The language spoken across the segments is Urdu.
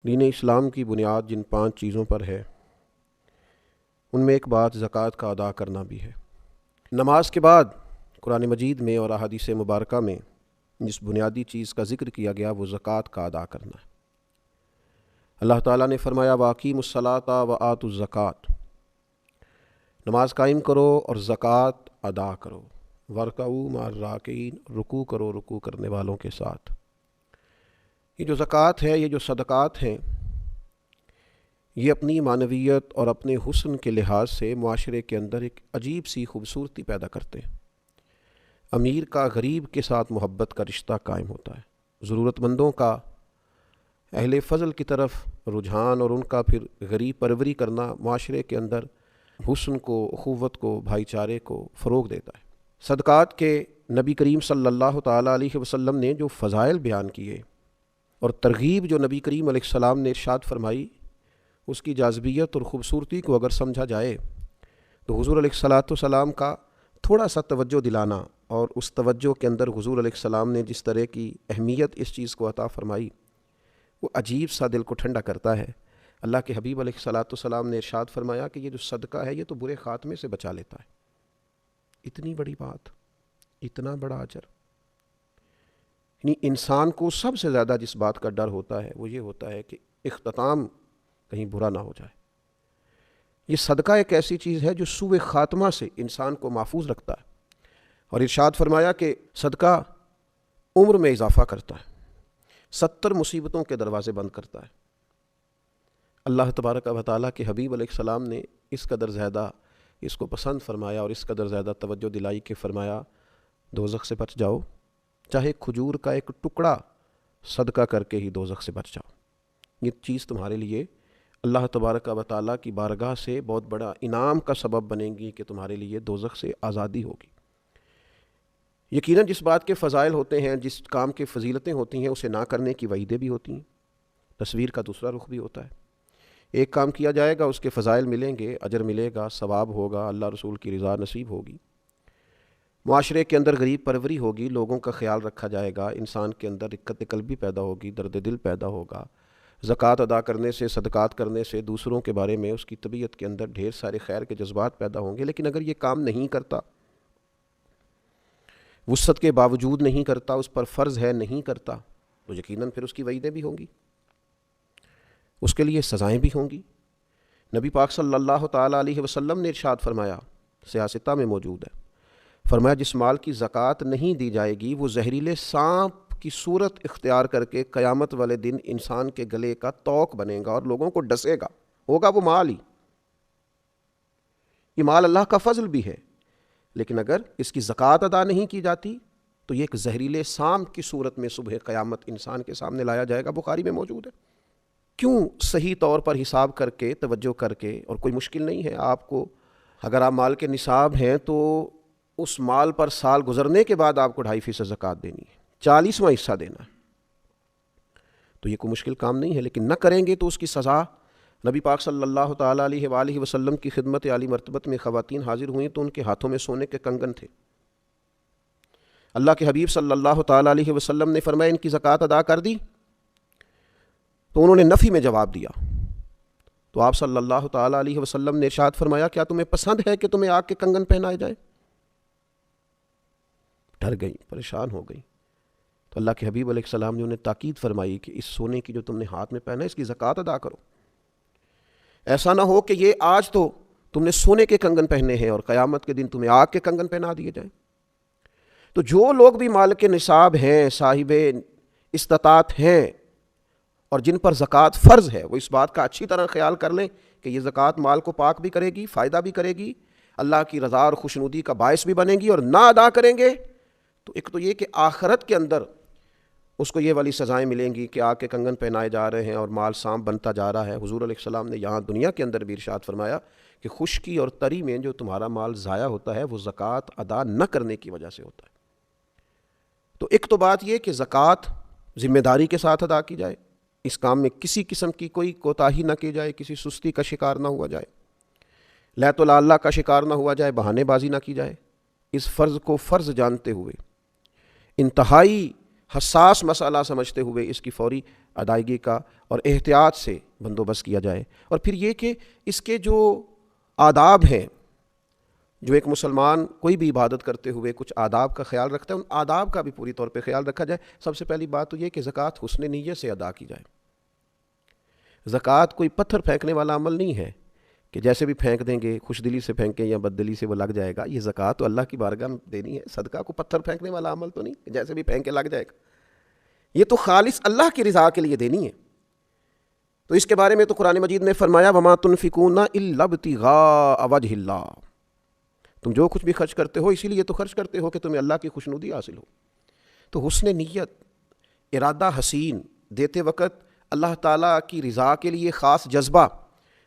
دین اسلام کی بنیاد جن 5 چیزوں پر ہے ان میں ایک بات زکوٰۃ کا ادا کرنا بھی ہے۔ نماز کے بعد قرآن مجید میں اور احادیث مبارکہ میں جس بنیادی چیز کا ذکر کیا گیا وہ زکوٰۃ کا ادا کرنا ہے۔ اللہ تعالیٰ نے فرمایا وَأَقِیمُوا الصَّلَاةَ وَآتُوا الزَّکَاةَ، نماز قائم کرو اور زکوٰۃ ادا کرو۔ وَارْکَعُوا مَعَ الرَّاکعِینَ، رکوع کرو رکوع کرنے والوں کے ساتھ۔ یہ جو زکوٰۃ ہے، یہ جو صدقات ہیں، یہ اپنی معنویت اور اپنے حسن کے لحاظ سے معاشرے کے اندر ایک عجیب سی خوبصورتی پیدا کرتے ہیں۔ امیر کا غریب کے ساتھ محبت کا رشتہ قائم ہوتا ہے، ضرورت مندوں کا اہل فضل کی طرف رجحان اور ان کا پھر غریب پروری کرنا معاشرے کے اندر حسن کو، اخوت کو، بھائی چارے کو فروغ دیتا ہے۔ صدقات کے نبی کریم صلی اللہ تعالیٰ علیہ وسلم نے جو فضائل بیان کیے اور ترغیب جو نبی کریم علیہ السلام نے ارشاد فرمائی، اس کی جاذبیت اور خوبصورتی کو اگر سمجھا جائے تو حضور علیہ السلام کا تھوڑا سا توجہ دلانا اور اس توجہ کے اندر حضور علیہ السلام نے جس طرح کی اہمیت اس چیز کو عطا فرمائی وہ عجیب سا دل کو ٹھنڈا کرتا ہے۔ اللہ کے حبیب علیہ السلام نے ارشاد فرمایا کہ یہ جو صدقہ ہے یہ تو برے خاتمے سے بچا لیتا ہے۔ اتنی بڑی بات، اتنا بڑا اجر۔ یعنی انسان کو سب سے زیادہ جس بات کا ڈر ہوتا ہے وہ یہ ہوتا ہے کہ اختتام کہیں برا نہ ہو جائے۔ یہ صدقہ ایک ایسی چیز ہے جو سوء خاتمہ سے انسان کو محفوظ رکھتا ہے، اور ارشاد فرمایا کہ صدقہ عمر میں اضافہ کرتا ہے، 70 مصیبتوں کے دروازے بند کرتا ہے۔ اللہ تبارک و تعالیٰ کے حبیب علیہ السلام نے اس قدر زیادہ اس کو پسند فرمایا اور اس قدر زیادہ توجہ دلائی کہ فرمایا دوزخ سے بچ جاؤ، چاہے کھجور کا ایک ٹکڑا صدقہ کر کے ہی دوزخ سے بچ جاؤ۔ یہ چیز تمہارے لیے اللہ تبارک و تعالیٰ کی بارگاہ سے بہت بڑا انعام کا سبب بنے گی کہ تمہارے لیے دوزخ سے آزادی ہوگی۔ یقیناً جس بات کے فضائل ہوتے ہیں، جس کام کے فضیلتیں ہوتی ہیں، اسے نہ کرنے کی وعیدیں بھی ہوتی ہیں۔ تصویر کا دوسرا رخ بھی ہوتا ہے، ایک کام کیا جائے گا، اس کے فضائل ملیں گے، اجر ملے گا، ثواب ہوگا، اللہ رسول کی رضا نصیب ہوگی، معاشرے کے اندر غریب پروری ہوگی، لوگوں کا خیال رکھا جائے گا، انسان کے اندر رقت قلبی پیدا ہوگی، درد دل پیدا ہوگا۔ زکوٰۃ ادا کرنے سے، صدقات کرنے سے دوسروں کے بارے میں اس کی طبیعت کے اندر ڈھیر سارے خیر کے جذبات پیدا ہوں گے۔ لیکن اگر یہ کام نہیں کرتا، وسعت کے باوجود نہیں کرتا، اس پر فرض ہے نہیں کرتا، تو یقیناً پھر اس کی وعیدیں بھی ہوں گی، اس کے لیے سزائیں بھی ہوں گی۔ نبی پاک صلی اللہ تعالیٰ علیہ وسلم نے ارشاد فرمایا، سیاستہ میں موجود ہے، فرمایا جس مال کی زکوٰۃ نہیں دی جائے گی وہ زہریلے سانپ کی صورت اختیار کر کے قیامت والے دن انسان کے گلے کا توق بنے گا اور لوگوں کو ڈسے گا، ہوگا وہ مال ہی۔ یہ مال اللہ کا فضل بھی ہے، لیکن اگر اس کی زکوٰۃ ادا نہیں کی جاتی تو یہ ایک زہریلے سانپ کی صورت میں صبح قیامت انسان کے سامنے لایا جائے گا، بخاری میں موجود ہے۔ کیوں صحیح طور پر حساب کر کے، توجہ کر کے، اور کوئی مشکل نہیں ہے آپ کو، اگر آپ مال کے نصاب ہیں تو اس مال پر سال گزرنے کے بعد آپ کو 2.5% زکوٰۃ دینی ہے، 40واں حصہ دینا ہے، تو یہ کوئی مشکل کام نہیں ہے۔ لیکن نہ کریں گے تو اس کی سزا، نبی پاک صلی اللہ تعالیٰ علیہ وآلہ وسلم کی خدمت عالی مرتبت میں خواتین حاضر ہوئیں تو ان کے ہاتھوں میں سونے کے کنگن تھے۔ اللہ کے حبیب صلی اللہ تعالیٰ علیہ وسلم نے فرمایا ان کی زکوٰۃ ادا کر دی، تو انہوں نے نفی میں جواب دیا، تو آپ صلی اللہ تعالیٰ علیہ وسلم نے ارشاد فرمایا کیا تمہیں پسند ہے کہ تمہیں آگ کے کنگن پہنائے جائیں؟ ڈر گئی، پریشان ہو گئی، تو اللہ کے حبیب علیہ السلام نے انہیں تاکید فرمائی کہ اس سونے کی جو تم نے ہاتھ میں پہنا ہے اس کی زکوٰۃ ادا کرو، ایسا نہ ہو کہ یہ آج تو تم نے سونے کے کنگن پہنے ہیں اور قیامت کے دن تمہیں آگ کے کنگن پہنا دیے جائیں۔ تو جو لوگ بھی مال کے نصاب ہیں، صاحب استطاعت ہیں، اور جن پر زکوٰۃ فرض ہے، وہ اس بات کا اچھی طرح خیال کر لیں کہ یہ زکوٰۃ مال کو پاک بھی کرے گی، فائدہ بھی کرے گی، اللہ کی رضا اور خوشنودی کا باعث بھی بنے گی، اور نہ ادا کریں گے تو ایک تو یہ کہ آخرت کے اندر اس کو یہ والی سزائیں ملیں گی کہ آگ کے کنگن پہنائے جا رہے ہیں اور مال سانپ بنتا جا رہا ہے۔ حضور علیہ السلام نے یہاں دنیا کے اندر بھی ارشاد فرمایا کہ خشکی اور تری میں جو تمہارا مال ضائع ہوتا ہے وہ زکوٰۃ ادا نہ کرنے کی وجہ سے ہوتا ہے۔ تو ایک تو بات یہ کہ زکوٰۃ ذمہ داری کے ساتھ ادا کی جائے، اس کام میں کسی قسم کی کوئی کوتاہی نہ کی جائے، کسی سستی کا شکار نہ ہوا جائے، لیت اللہ کا شکار نہ ہوا جائے، بہانے بازی نہ کی جائے۔ اس فرض کو فرض جانتے ہوئے انتہائی حساس مسئلہ سمجھتے ہوئے اس کی فوری ادائیگی کا اور احتیاط سے بندوبست کیا جائے۔ اور پھر یہ کہ اس کے جو آداب ہیں، جو ایک مسلمان کوئی بھی عبادت کرتے ہوئے کچھ آداب کا خیال رکھتا ہے، ان آداب کا بھی پوری طور پہ خیال رکھا جائے۔ سب سے پہلی بات تو یہ کہ زکوٰۃ حسن نیت سے ادا کی جائے۔ زکوٰۃ کوئی پتھر پھینکنے والا عمل نہیں ہے کہ جیسے بھی پھینک دیں گے، خوش دلی سے پھینکیں یا بد دلی سے وہ لگ جائے گا۔ یہ زکوٰۃ تو اللہ کی بارگاہ میں دینی ہے، صدقہ کو پتھر پھینکنے والا عمل تو نہیں کہ جیسے بھی پھینک کے لگ جائے گا۔ یہ تو خالص اللہ کی رضا کے لیے دینی ہے۔ تو اس کے بارے میں تو قرآن مجید نے فرمایا وَمَا تُنْفِقُونَ إِلَّا ابْتِغَاءَ وَجْهِ اللَّهِ، تم جو کچھ بھی خرچ کرتے ہو اسی لیے تو خرچ کرتے ہو کہ تمہیں اللہ کی خوشنودی حاصل ہو۔ تو حسن نیت، ارادہ حسین، دیتے وقت اللہ تعالیٰ کی رضا کے لیے خاص جذبہ۔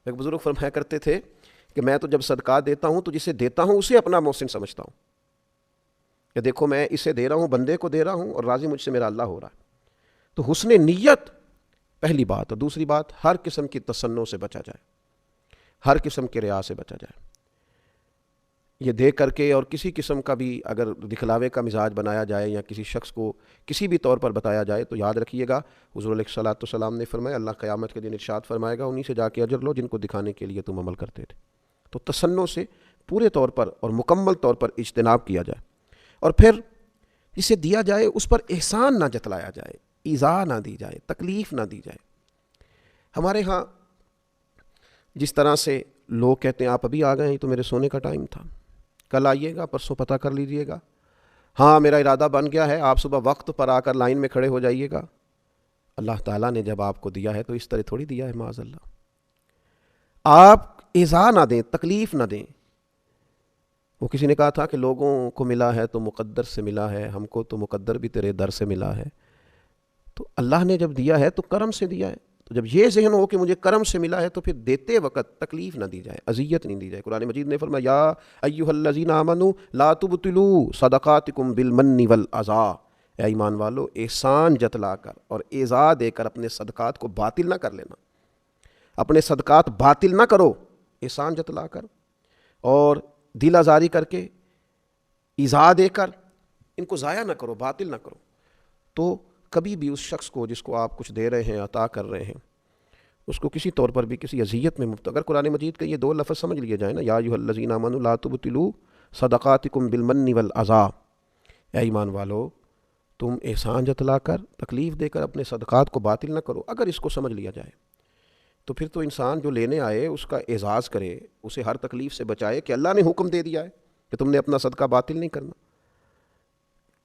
ایک بزرگ فرمایا کرتے تھے کہ میں تو جب صدقات دیتا ہوں تو جسے دیتا ہوں اسے اپنا محسن سمجھتا ہوں کہ دیکھو میں اسے دے رہا ہوں، بندے کو دے رہا ہوں اور راضی مجھ سے میرا اللہ ہو رہا ہے۔ تو حسن نیت پہلی بات۔ اور دوسری بات، ہر قسم کی تصنع سے بچا جائے، ہر قسم کے ریا سے بچا جائے۔ یہ دیکھ کر کے اور کسی قسم کا بھی اگر دکھلاوے کا مزاج بنایا جائے یا کسی شخص کو کسی بھی طور پر بتایا جائے تو یاد رکھیے گا حضور علیہ الصلوۃ والسلام نے فرمایا اللہ قیامت کے دن ارشاد فرمائے گا انہی سے جا کے اجر لو جن کو دکھانے کے لیے تم عمل کرتے تھے۔ تو تصنع سے پورے طور پر اور مکمل طور پر اجتناب کیا جائے، اور پھر جسے دیا جائے اس پر احسان نہ جتلایا جائے، ایذا نہ دی جائے، تکلیف نہ دی جائے۔ ہمارے ہاں جس طرح سے لوگ کہتے ہیں آپ ابھی آ گئے ہیں، تو میرے سونے کا ٹائم تھا، کل آئیے گا، پرسوں پتہ کر لیجئے گا، ہاں میرا ارادہ بن گیا ہے، آپ صبح وقت پر آ کر لائن میں کھڑے ہو جائیے گا۔ اللہ تعالیٰ نے جب آپ کو دیا ہے تو اس طرح تھوڑی دیا ہے، معاذ اللہ۔ آپ ایذا نہ دیں، تکلیف نہ دیں۔ وہ کسی نے کہا تھا کہ لوگوں کو ملا ہے تو مقدر سے ملا ہے، ہم کو تو مقدر بھی تیرے در سے ملا ہے۔ تو اللہ نے جب دیا ہے تو کرم سے دیا ہے۔ تو جب یہ ذہن ہو کہ مجھے کرم سے ملا ہے تو پھر دیتے وقت تکلیف نہ دی جائے، اذیت نہیں دی جائے۔ قرآن مجید نے فرمایا یا ایھا الذین آمنوا لا تبطلوا صدقاتکم بالمن والاذی، اے ایمان والو احسان جتلا کر اور ایذا دے کر اپنے صدقات کو باطل نہ کر لینا۔ اپنے صدقات باطل نہ کرو، احسان جتلا کر اور دل آزاری کر کے ایذا دے کر ان کو ضائع نہ کرو، باطل نہ کرو۔ تو کبھی بھی اس شخص کو جس کو آپ کچھ دے رہے ہیں، عطا کر رہے ہیں، اس کو کسی طور پر بھی کسی اذیت میں مبتلا، اگر قرآن مجید کے یہ دو لفظ سمجھ لیے جائیں نا، یا ایھا الذین آمنوا لا تبطلوا صدقاتکم بالمن والاذی، اے ایمان والو تم احسان جتلا کر تکلیف دے کر اپنے صدقات کو باطل نہ کرو، اگر اس کو سمجھ لیا جائے تو پھر تو انسان جو لینے آئے اس کا اعزاز کرے، اسے ہر تکلیف سے بچائے کہ اللہ نے حکم دے دیا ہے کہ تم نے اپنا صدقہ باطل نہیں کرنا،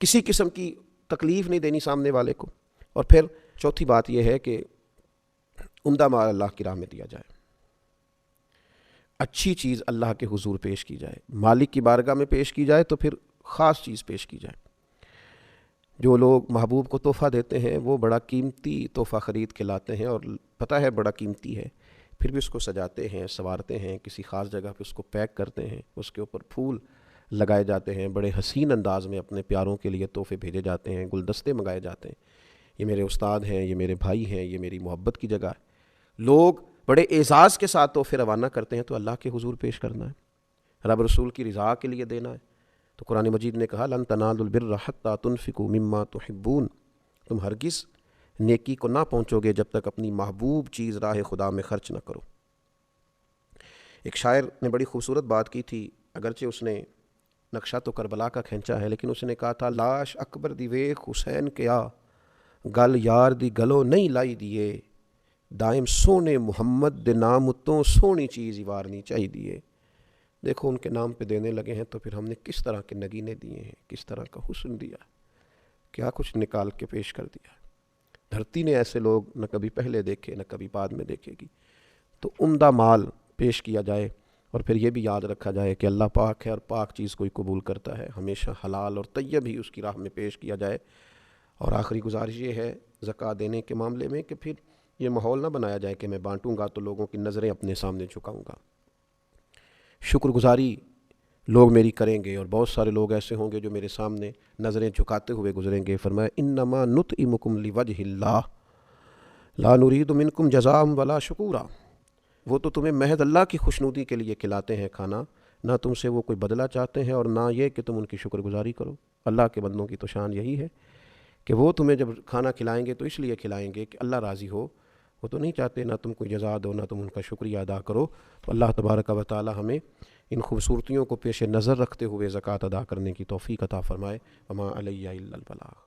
کسی قسم کی تکلیف نہیں دینی سامنے والے کو۔ اور پھر چوتھی بات یہ ہے کہ عمدہ مال اللہ کی راہ میں دیا جائے، اچھی چیز اللہ کے حضور پیش کی جائے، مالک کی بارگاہ میں پیش کی جائے تو پھر خاص چیز پیش کی جائے۔ جو لوگ محبوب کو تحفہ دیتے ہیں وہ بڑا قیمتی تحفہ خرید کے لاتے ہیں اور پتہ ہے بڑا قیمتی ہے، پھر بھی اس کو سجاتے ہیں، سنوارتے ہیں، کسی خاص جگہ پہ اس کو پیک کرتے ہیں، اس کے اوپر پھول لگائے جاتے ہیں، بڑے حسین انداز میں اپنے پیاروں کے لیے تحفے بھیجے جاتے ہیں، گلدستے منگائے جاتے ہیں، یہ میرے استاد ہیں، یہ میرے بھائی ہیں، یہ میری محبت کی جگہ ہے۔ لوگ بڑے اعزاز کے ساتھ تحفے روانہ کرتے ہیں تو اللہ کے حضور پیش کرنا ہے، رب رسول کی رضا کے لیے دینا ہے۔ تو قرآن مجید نے کہا لن تنالوا البر حتی تنفقوا مما تحبون، تم ہرگز نیکی کو نہ پہنچو گے جب تک اپنی محبوب چیز راہ خدا میں خرچ نہ کرو۔ ایک شاعر نے بڑی خوبصورت بات کی تھی، اگرچہ اس نے نقشہ تو کربلا کا کھینچا ہے، لیکن اس نے کہا تھا لاش اکبر دی ویکھ حسین کیا، گل یار دی گلو نہیں لائی دیے، دائم سونے محمد دے نام اتوں سونی چیز وارنی چاہی دیے۔ دیکھو ان کے نام پہ دینے لگے ہیں تو پھر ہم نے کس طرح کے نگینے دیے ہیں، کس طرح کا حسن دیا، کیا کچھ نکال کے پیش کر دیا۔ دھرتی نے ایسے لوگ نہ کبھی پہلے دیکھے نہ کبھی بعد میں دیکھے گی۔ تو عمدہ مال پیش کیا جائے، اور پھر یہ بھی یاد رکھا جائے کہ اللہ پاک ہے اور پاک چیز کوئی قبول کرتا ہے، ہمیشہ حلال اور طیب ہی اس کی راہ میں پیش کیا جائے۔ اور آخری گزارش یہ ہے زکوٰۃ دینے کے معاملے میں کہ پھر یہ ماحول نہ بنایا جائے کہ میں بانٹوں گا تو لوگوں کی نظریں اپنے سامنے جھکاؤں گا۔ شکر گزاری لوگ میری کریں گے، اور بہت سارے لوگ ایسے ہوں گے جو میرے سامنے نظریں جھکاتے ہوئے گزریں گے۔ فرمایا انما نطعمکم لوجہ اللہ لا نرید منکم جزاء ولا شکورا، وہ تو تمہیں محض اللہ کی خوشنودی کے لیے کھلاتے ہیں کھانا، نہ تم سے وہ کوئی بدلہ چاہتے ہیں اور نہ یہ کہ تم ان کی شکر گزاری کرو۔ اللہ کے بندوں کی تو شان یہی ہے کہ وہ تمہیں جب کھانا کھلائیں گے تو اس لیے کھلائیں گے کہ اللہ راضی ہو، وہ تو نہیں چاہتے نہ تم کو جزا دو نہ تم ان کا شکریہ ادا کرو۔ تو اللہ تبارک و تعالی ہمیں ان خوبصورتیوں کو پیش نظر رکھتے ہوئے زکوٰۃ ادا کرنے کی توفیق عطا فرمائے۔ وما علیہ الا البلاغ۔